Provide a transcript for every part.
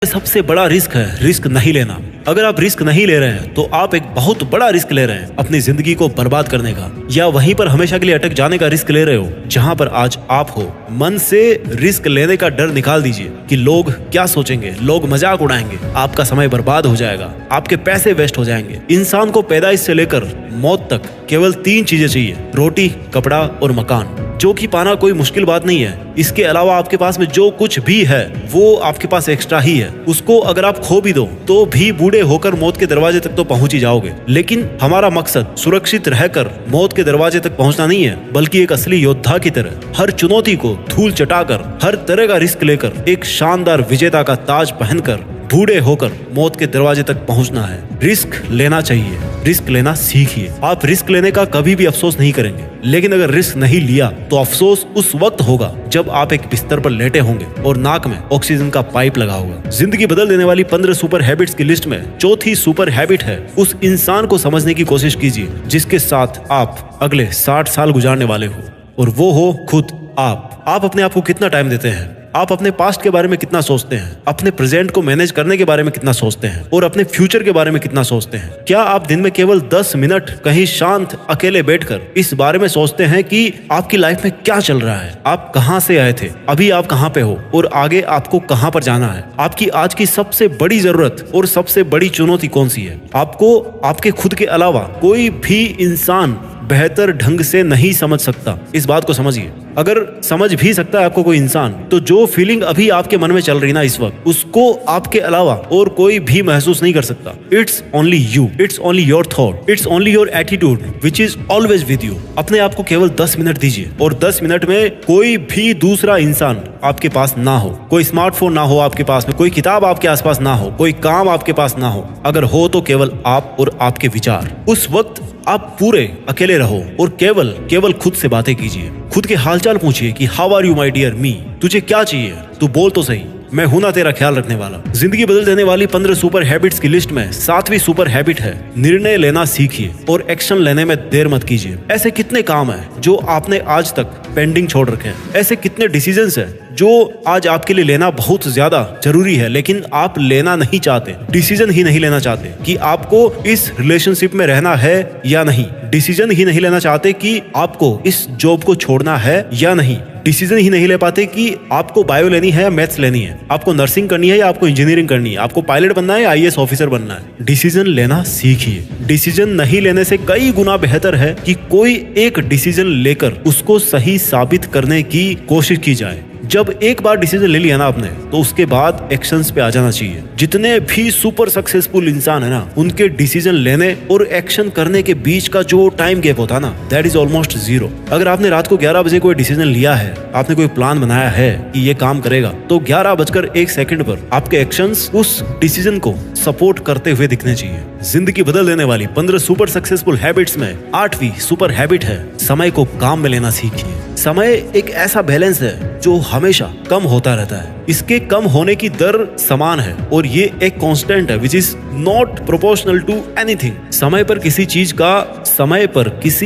सबसे बड़ा रिस्क है रिस्क नहीं लेना। अगर आप रिस्क नहीं ले रहे हैं तो आप एक बहुत बड़ा रिस्क ले रहे हैं अपनी जिंदगी को बर्बाद करने का, या वहीं पर हमेशा के लिए अटक जाने का रिस्क ले रहे हो जहां पर आज आप हो। मन से रिस्क लेने का डर निकाल दीजिए कि लोग क्या सोचेंगे, लोग मजाक उड़ाएंगे, आपका समय बर्बाद हो जाएगा, आपके पैसे वेस्ट हो जाएंगे। इंसान को पैदाइश से लेकर मौत तक केवल 3 चीजें चाहिए, रोटी, कपड़ा और मकान, जो कि पाना कोई मुश्किल बात नहीं है। इसके अलावा आपके पास में जो कुछ भी है वो आपके पास एक्स्ट्रा ही है। उसको अगर आप खो भी दो तो भी बूढ़े होकर मौत के दरवाजे तक तो पहुंच ही जाओगे। लेकिन हमारा मकसद सुरक्षित रहकर मौत के दरवाजे तक पहुंचना नहीं है, बल्कि एक असली योद्धा की तरह हर चुनौती को धूल चटाकर, हर तरह का रिस्क लेकर, एक शानदार विजेता का ताज पहनकर बूढ़े होकर मौत के दरवाजे तक पहुंचना है। रिस्क लेना चाहिए, रिस्क लेना सीखिए। आप रिस्क लेने का कभी भी अफसोस नहीं करेंगे, लेकिन अगर रिस्क नहीं लिया तो अफसोस उस वक्त होगा जब आप एक बिस्तर पर लेटे होंगे और नाक में ऑक्सीजन का पाइप लगा होगा। जिंदगी बदल देने वाली 15 सुपर हैबिट्स की लिस्ट में चौथी सुपर हैबिट है, उस इंसान को समझने की कोशिश कीजिए जिसके साथ आप अगले 60 साल गुजारने वाले हो, और वो हो खुद आप। आप अपने आप को कितना टाइम देते हैं? आप अपने पास्ट के बारे में कितना सोचते हैं? अपने प्रेजेंट को मैनेज करने के बारे में कितना सोचते हैं? और अपने फ्यूचर के बारे में कितना सोचते हैं? क्या आप दिन में केवल 10 मिनट कहीं शांत अकेले बैठकर इस बारे में सोचते हैं कि आपकी लाइफ में क्या चल रहा है, आप कहां से आए थे, अभी आप कहां पे हो और आगे आपको कहां पर जाना है? आपकी आज की सबसे बड़ी जरूरत और सबसे बड़ी चुनौती कौन सी है? आपको आपके खुद के अलावा कोई भी इंसान बेहतर ढंग से नहीं समझ सकता। इस बात को समझिए। अगर समझ भी सकता है आपको कोई इंसान, तो जो फीलिंग अभी आपके मन में चल रही ना इस वक्त, उसको आपके अलावा और कोई भी महसूस नहीं कर सकता। It's only you, it's only your thought, it's only your attitude which is always with you. अपने आप को केवल 10 मिनट दीजिए, और 10 मिनट में कोई भी दूसरा इंसान आपके पास ना हो, कोई स्मार्टफोन ना हो आपके पास में, कोई किताब आपके आसपास ना हो, कोई काम आपके पास ना हो। अगर हो तो केवल आप और आपके विचार। उस वक्त आप पूरे अकेले रहो और केवल खुद से बातें कीजिए। खुद के हालचाल पूछिए कि how are you my dear me, तुझे क्या चाहिए, तू बोल तो सही, मैं हूं ना तेरा ख्याल रखने वाला। जिंदगी बदल देने वाली 15 सुपर हैबिट्स की लिस्ट में 7वीं सुपर हैबिट है, निर्णय लेना सीखिए और एक्शन लेने में देर मत कीजिए। ऐसे कितने काम हैं जो आपने आज तक पेंडिंग छोड़ रखे हैं? ऐसे कितने डिसीजंस हैं जो आज आपके लिए लेना बहुत ज्यादा जरूरी है, लेकिन आप लेना नहीं चाहते, डिसीजन ही नहीं लेना चाहते कि आपको इस रिलेशनशिप में रहना है या नहीं, डिसीजन ही नहीं लेना चाहते कि आपको इस जॉब को छोड़ना है या नहीं, डिसीजन ही नहीं ले पाते कि आपको बायो लेनी है या मैथ्स लेनी है, आपको नर्सिंग करनी है या आपको इंजीनियरिंग करनी है, आपको पायलट बनना है या आईएएस ऑफिसर बनना है। डिसीजन लेना सीखिए। डिसीजन नहीं लेने से कई गुना बेहतर है कि कोई एक डिसीजन लेकर उसको सही साबित करने की कोशिश की जाए। जब एक बार डिसीजन ले लिया ना आपने, तो उसके बाद एक्शंस पे आ जाना चाहिए। जितने भी सुपर सक्सेसफुल इंसान है ना, उनके डिसीजन लेने और एक्शन करने के बीच का जो टाइम गैप होता है ना, दैट इज ऑलमोस्ट 0। अगर आपने रात को 11 बजे कोई डिसीजन लिया है, आपने कोई प्लान बनाया है कि ये काम करेगा, तो 11:01 पर आपके एक्शंस उस डिसीजन को सपोर्ट करते हुए दिखने चाहिए। जिंदगी बदल देने वाली 15 सुपर सक्सेसफुल हैबिट्स में 8वीं सुपर हैबिट है, समय को काम में लेना सीखिए। समय एक ऐसा बैलेंस है जो हमेशा कम होता रहता है। इसके कम होने की दर समान है और ये एक कांस्टेंट है which is not proportional to anything. समय पर किसी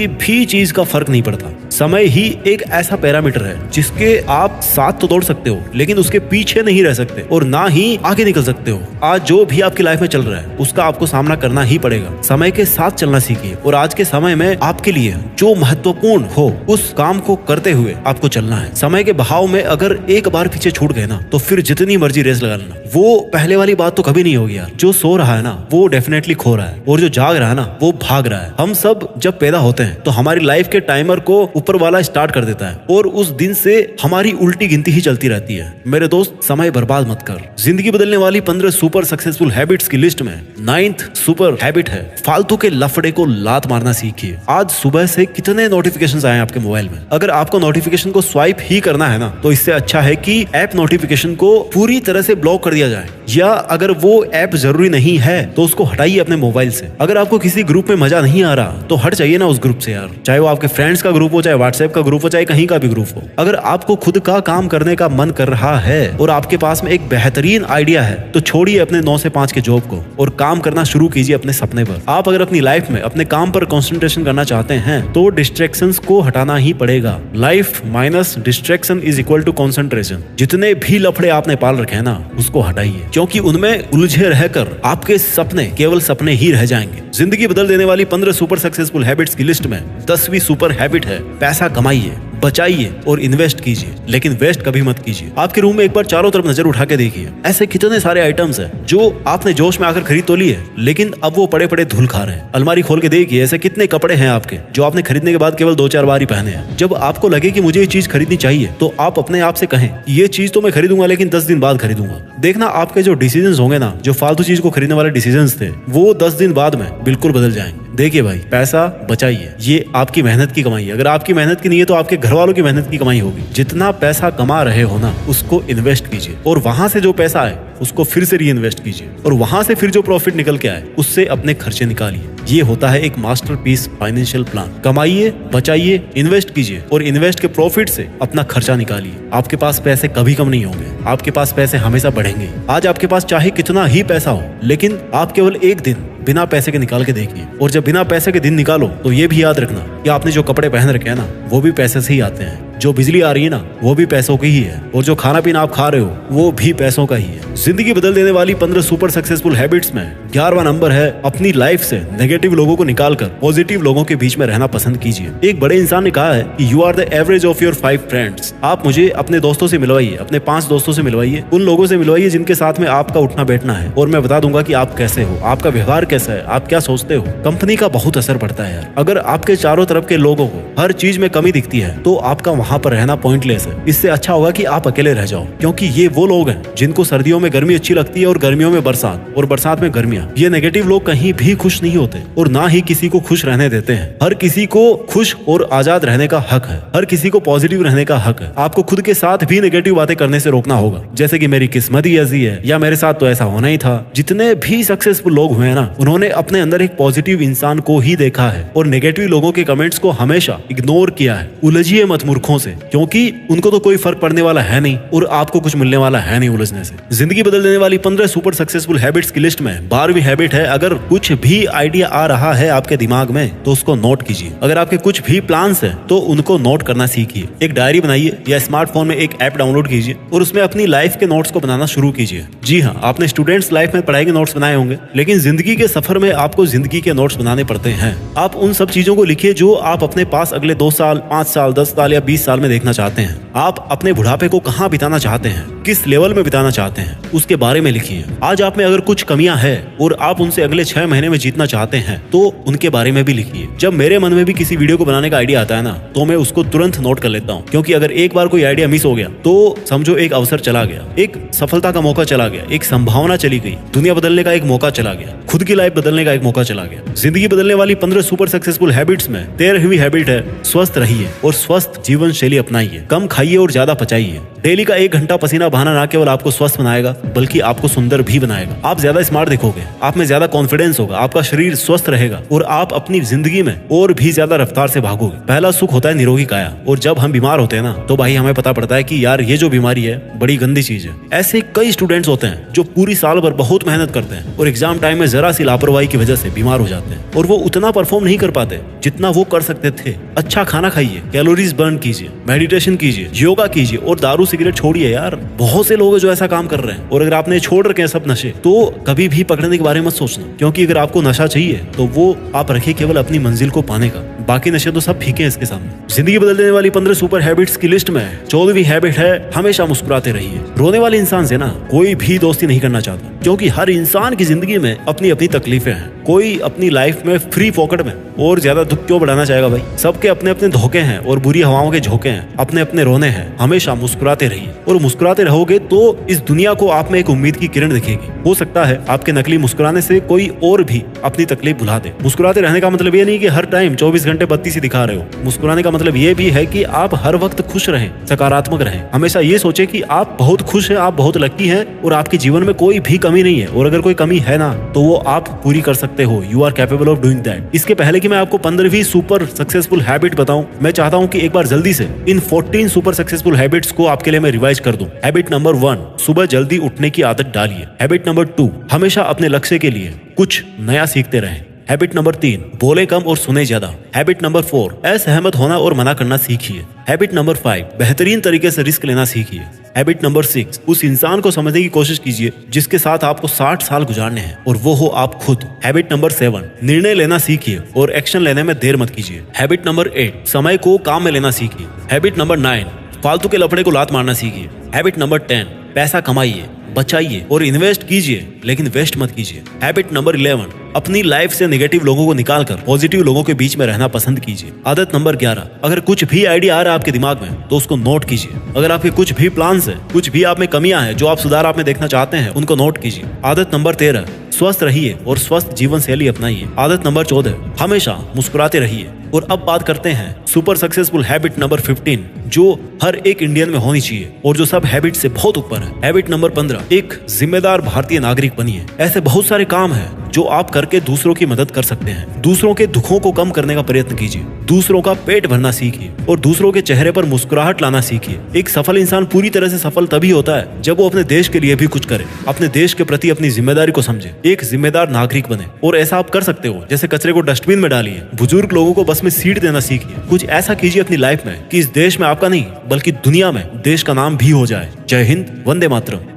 भी चीज का फर्क नहीं पड़ता। समय ही एक ऐसा पैरामीटर है जिसके आप साथ तो दौड़ सकते हो, लेकिन उसके पीछे नहीं रह सकते और ना ही आगे निकल सकते हो। आज जो भी आपकी लाइफ में चल रहा है उसका आपको सामना करना ही पड़ेगा। समय के साथ चलना सीखिए और आज के समय में आपके लिए जो महत्वपूर्ण हो उस काम को करते हुए आपको चलना है। समय के बहाव में अगर एक बार पीछे छूट गए ना, तो फिर जितनी मर्जी रेस लगा लेना, वो पहले वाली बात तो कभी नहीं होगी यार। जो सो रहा है ना वो डेफिनेटली खो रहा है, और जो जाग रहा है ना वो भाग रहा है। हम सब जब पैदा होते हैं तो हमारी लाइफ के टाइमर को ऊपर वाला स्टार्ट कर देता है और उस दिन से हमारी उल्टी गिनती ही चलती रहती है। मेरे दोस्त, समय बर्बाद मत कर। जिंदगी बदलने वाली 15 सुपर सक्सेसफुल हैबिट्स की लिस्ट में 9th सुपर हैबिट है, फालतू के लफड़े को लात मारना सीखिए। आज सुबह से कितने नोटिफिकेशंस आए आपके मोबाइल में? अगर आपको नोटिफिकेशन को स्वाइप ही करना है ना, तो इससे अच्छा है कि ऐप नोटिफिकेशन को पूरी तरह से ब्लॉक कर दिया जाए, या अगर वो ऐप जरूरी नहीं है तो उसको हटाइए अपने मोबाइल से। अगर आपको किसी ग्रुप में मजा नहीं आ रहा तो हट जाइए ना उस ग्रुप से यार। चाहे वो आपके फ्रेंड्स का ग्रुप हो, चाहे चाहे व्हाट्सएप का ग्रुप हो, चाहे कहीं का भी ग्रुप हो, अगर आपको खुद का काम करने का मन कर रहा है और आपके पास में एक बेहतरीन आइडिया है तो छोड़िए अपने 9 से 5 के जॉब को और काम करना शुरू कीजिए अपने सपने पर। आप अगर अपनी लाइफ में अपने काम पर कंसंट्रेशन करना चाहते हैं तो डिस्ट्रैक्शंस को हटाना ही पड़ेगा। Life minus distraction is equal to concentration. जितने भी लफड़े आपने पाल रखे हैं ना, उसको हटाइए, क्योंकि उनमें उलझे रहकर आपके सपने केवल सपने ही रह जाएंगे। जिंदगी बदल देने वाली 15 सुपर सक्सेसफुल हैबिट्स की लिस्ट में 10वीं सुपर हैबिट है पैसा कमाइए, बचाइए और इन्वेस्ट कीजिए, लेकिन वेस्ट कभी मत कीजिए। आपके रूम में एक बार चारों तरफ नजर उठा के देखिए, ऐसे कितने सारे आइटम्स हैं जो आपने जोश में आकर खरीद तो लिए, लेकिन अब वो पड़े पड़े धूल खा रहे हैं। अलमारी खोल के देखिए, ऐसे कितने कपड़े हैं आपके जो आपने खरीदने के बाद केवल 2-4 बार ही पहने हैं। जब आपको लगे कि मुझे ये चीज खरीदनी चाहिए तो आप अपने आप से कहें ये चीज तो मैं खरीदूंगा, लेकिन 10 दिन बाद खरीदूंगा। देखना आपके जो डिसीजन होंगे ना, जो फालतू चीज को खरीदने वाले डिसीजन थे, वो 10 दिन बाद में बिल्कुल बदल जाएंगे। देखिए भाई, पैसा बचाइए, ये आपकी मेहनत की कमाई है। अगर आपकी मेहनत की नहीं है तो आपके घर वालों की मेहनत की कमाई होगी। जितना पैसा कमा रहे हो ना, उसको इन्वेस्ट कीजिए और वहां से जो पैसा आए उसको फिर से री इन्वेस्ट कीजिए और वहां से फिर जो प्रॉफिट निकल के आए उससे अपने खर्चे निकालिए। ये होता है एक मास्टरपीस फाइनेंशियल प्लान। कमाइए, बचाइए, इन्वेस्ट कीजिए और इन्वेस्ट के प्रॉफिट से अपना खर्चा निकालिए। आपके पास पैसे कभी कम नहीं होंगे, आपके पास पैसे हमेशा बढ़ेंगे। आज आपके पास चाहे कितना ही पैसा हो, लेकिन आप केवल एक दिन बिना पैसे के निकाल के देखिए, और जब बिना पैसे के दिन निकालो तो ये भी याद रखना कि आपने जो कपड़े पहन रखे हैं ना, वो भी पैसे से ही आते हैं। जो बिजली आ रही है ना, वो भी पैसों की ही है, और जो खाना पीना आप खा रहे हो वो भी पैसों का ही है। जिंदगी बदल देने वाली 15 सुपर सक्सेसफुल हैबिट्स में 11वां नंबर है अपनी लाइफ से नेगेटिव लोगों को निकालकर पॉजिटिव लोगों के बीच में रहना पसंद कीजिए। एक बड़े इंसान ने कहा है कि you are the average of your 5 friends. आप मुझे अपने दोस्तों से मिलवाइए, अपने 5 दोस्तों से मिलवाइए, उन लोगों से मिलवाइए जिनके साथ में आपका उठना बैठना है, और मैं बता दूंगा कि आप कैसे हो, आपका व्यवहार कैसा है, आप क्या सोचते हो। कंपनी का बहुत असर पड़ता है यार। अगर आपके चारों तरफ के लोगों को हर चीज में कमी दिखती है तो आपका वहां पर रहना पॉइंटलेस है। इससे अच्छा होगा कि आप अकेले रह जाओ, क्योंकि ये वो लोग हैं जिनको सर्दियों में गर्मी अच्छी लगती है और गर्मियों में बरसात, और बरसात में गर्मियां। ये नेगेटिव लोग कहीं भी खुश नहीं होते और ना ही किसी को खुश रहने देते हैं। हर किसी को खुश और आजाद रहने का हक है, हर किसी को पॉजिटिव रहने का हक है। आपको खुद के साथ भी नेगेटिव बातें करने से रोकना होगा, जैसे कि मेरी किस्मत ही ऐसी है या मेरे साथ तो ऐसा होना ही था। जितने भी सक्सेसफुल लोग हुए हैं ना, उन्होंने अपने अंदर एक पॉजिटिव इंसान को ही देखा है और नेगेटिव लोगों के कमेंट्स को हमेशा इग्नोर किया है। उलझिए मत मूर्खों से, क्योंकि उनको तो कोई फर्क पड़ने वाला है नहीं और आपको कुछ मिलने वाला है नहीं उलझने से। जिंदगी बदल देने वाली 15 सुपर सक्सेसफुल हैबिट्स की लिस्ट में 12वीं हैबिट है अगर कुछ भी आइडिया आ रहा है आपके दिमाग में तो उसको नोट कीजिए। अगर आपके कुछ भी प्लान्स हैं तो उनको नोट करना सीखिए। एक डायरी बनाइए या स्मार्टफोन में एक ऐप डाउनलोड कीजिए और उसमें अपनी लाइफ के नोट्स को बनाना शुरू कीजिए। जी हाँ, आपने स्टूडेंट्स लाइफ में पढ़ाई के नोट्स बनाए होंगे, लेकिन जिंदगी के सफर में आपको जिंदगी के नोट्स बनाने पड़ते हैं। आप उन सब चीजों को लिखिए जो आप अपने पास अगले 2 साल, 5 साल, 10 साल या 20 साल में देखना चाहते हैं। आप अपने बुढ़ापे को कहाँ बिताना चाहते हैं, किस लेवल में बिताना चाहते हैं, उसके बारे में लिखिए। आज आप में अगर कुछ कमियां हैं और आप उनसे अगले 6 महीने में जीतना चाहते हैं तो उनके बारे में भी लिखिए। जब मेरे मन में भी किसी वीडियो को बनाने का आइडिया आता है ना, तो मैं उसको तुरंत नोट कर लेता हूँ, क्योंकि अगर एक बार कोई आइडिया मिस हो गया तो समझो एक अवसर चला गया, एक सफलता का मौका चला गया, एक संभावना चली गई, दुनिया बदलने का एक मौका चला गया, खुद की लाइफ बदलने का एक मौका चला गया। जिंदगी बदलने वाली 15 सुपर सक्सेसफुल हैबिट्स में 13वीं हैबिट है स्वस्थ रहिए और स्वस्थ जीवन शैली अपनाइए। कम खाइए और ज्यादा पचाइए। डेली का 1 घंटा पसीना बहाना ना केवल आपको स्वस्थ बनाएगा बल्कि आपको सुंदर भी बनाएगा। आप ज्यादा स्मार्ट दिखोगे, आप में ज्यादा कॉन्फिडेंस होगा, आपका शरीर स्वस्थ रहेगा और आप अपनी जिंदगी में और भी ज्यादा रफ्तार से भागोगे। पहला सुख होता है निरोगी काया, और जब हम बीमार होते हैं ना तो भाई हमें पता पड़ता है कि यार ये जो बीमारी है बड़ी गंदी चीज है। ऐसे कई स्टूडेंट्स होते हैं जो पूरी साल भर बहुत मेहनत करते हैं और एग्जाम टाइम में जरा सी लापरवाही की वजह से बीमार हो जाते हैं और वो उतना परफॉर्म नहीं कर पाते जितना वो कर सकते थे। अच्छा खाना खाइए, कैलोरीज बर्न कीजिए, मेडिटेशन कीजिए, योगा कीजिए और दारू सिगरेट छोड़िए। यार बहुत से लोग जो ऐसा काम कर रहे हैं, और अगर आपने छोड़ रखे हैं सब नशे तो कभी भी पकड़ने के बारे में मत सोचना, क्योंकि अगर आपको नशा चाहिए तो वो आप रखिए केवल अपनी मंजिल को पाने का, बाकी नशे तो सब फीके हैं इसके सामने। जिंदगी बदल देने वाली 15 सुपर हैबिट्स की लिस्ट में 14वीं हैबिट है हमेशा मुस्कुराते रहिए। रोने वाले इंसान से ना कोई भी दोस्ती नहीं करना चाहता, क्योंकि हर इंसान की जिंदगी में अपनी अपनी तकलीफें हैं। कोई अपनी लाइफ में फ्री पॉकेट में और ज्यादा दुख क्यों बढ़ाना चाहेगा भाई। सबके अपने अपने धोखे हैं और बुरी हवाओं के झोंके हैं, अपने अपने रोने हैं। हमेशा मुस्कुराते रहिए, और मुस्कुराते रहोगे तो इस दुनिया को आप में एक उम्मीद की किरण दिखेगी। हो सकता है आपके नकली मुस्कुराने से कोई और भी अपनी तकलीफ भुला दे। मुस्कुराते रहने का मतलब ये नहीं कि हर टाइम 24 घंटे बत्ती सी दिखा रहे हो। मुस्कुराने का मतलब ये भी है कि आप हर वक्त खुश रहें, सकारात्मक रहें। हमेशा ये सोचे कि आप बहुत खुश हैं, आप बहुत लकी हैं और आपके जीवन में कोई भी कमी नहीं है, और अगर कोई कमी है ना तो वो आप पूरी कर सकते सकते हो, you are capable of doing that. इसके पहले कि मैं आपको 15वीं सुपर सक्सेसफुल हैबिट बताऊं, मैं चाहता हूं कि एक बार जल्दी से इन 14 सुपर सक्सेसफुल हैबिट्स को आपके लिए मैं रिवाइज कर दूं। हैबिट नंबर 1, सुबह जल्दी उठने की आदत डालिए। हैबिट नंबर 2, हमेशा अपने लक्ष्य के लिए कुछ नया सीखते रहें। हैबिट नंबर 3, बोले कम और सुने ज्यादा। हैबिट नंबर 4, असहमत होना और मना करना सीखिए। हैबिट नंबर 5, बेहतरीन तरीके से रिस्क लेना सीखिए। हैबिट नंबर 6, उस इंसान को समझने की कोशिश कीजिए जिसके साथ आपको 60 साल गुजारने हैं और वो हो आप खुद। हैबिट नंबर 7, निर्णय लेना सीखिए और एक्शन लेने में देर मत कीजिए। हैबिट नंबर 8, समय को काम में लेना सीखिए। हैबिट नंबर 9, फालतू के लफड़े को लात मारना सीखिए। हैबिट नंबर 10, पैसा कमाइए, बचाइए और इन्वेस्ट कीजिए, लेकिन वेस्ट मत कीजिए। हैबिट नंबर 11, अपनी लाइफ से नेगेटिव लोगों को निकालकर पॉजिटिव लोगों के बीच में रहना पसंद कीजिए। आदत नंबर 11, अगर कुछ भी आइडिया आ रहा है आपके दिमाग में तो उसको नोट कीजिए। अगर आपके कुछ भी प्लान्स है, कुछ भी आप में कमियां हैं जो आप सुधार आप में देखना चाहते हैं, उनको नोट कीजिए। आदत नंबर 13, स्वस्थ रहिए और स्वस्थ जीवन शैली अपनाइए। आदत नंबर 14, हमेशा मुस्कुराते रहिए। और अब बात करते हैं सुपर सक्सेसफुल हैबिट नंबर 15, जो हर एक इंडियन में होनी चाहिए और जो सब हैबिट से बहुत ऊपर है। हैबिट नंबर 15, एक जिम्मेदार भारतीय नागरिक बनिए। ऐसे बहुत सारे काम हैं जो आप करके दूसरों की मदद कर सकते हैं। दूसरों के दुखों को कम करने का प्रयत्न कीजिए, दूसरों का पेट भरना सीखिए और दूसरों के चेहरे पर मुस्कुराहट लाना सीखिए। एक सफल इंसान पूरी तरह से सफल तभी होता है जब वो अपने देश के लिए भी कुछ करे, अपने देश के प्रति अपनी जिम्मेदारी को समझे, एक जिम्मेदार नागरिक बने। और ऐसा आप कर सकते हो, जैसे कचरे को डस्टबिन में डालिए, बुजुर्ग लोगों को बस में सीट देना सीखिए। कुछ ऐसा कीजिए अपनी लाइफ में कि इस देश में आपका नहीं बल्कि दुनिया में देश का नाम भी हो जाए। जय हिंद, वंदे मातरम।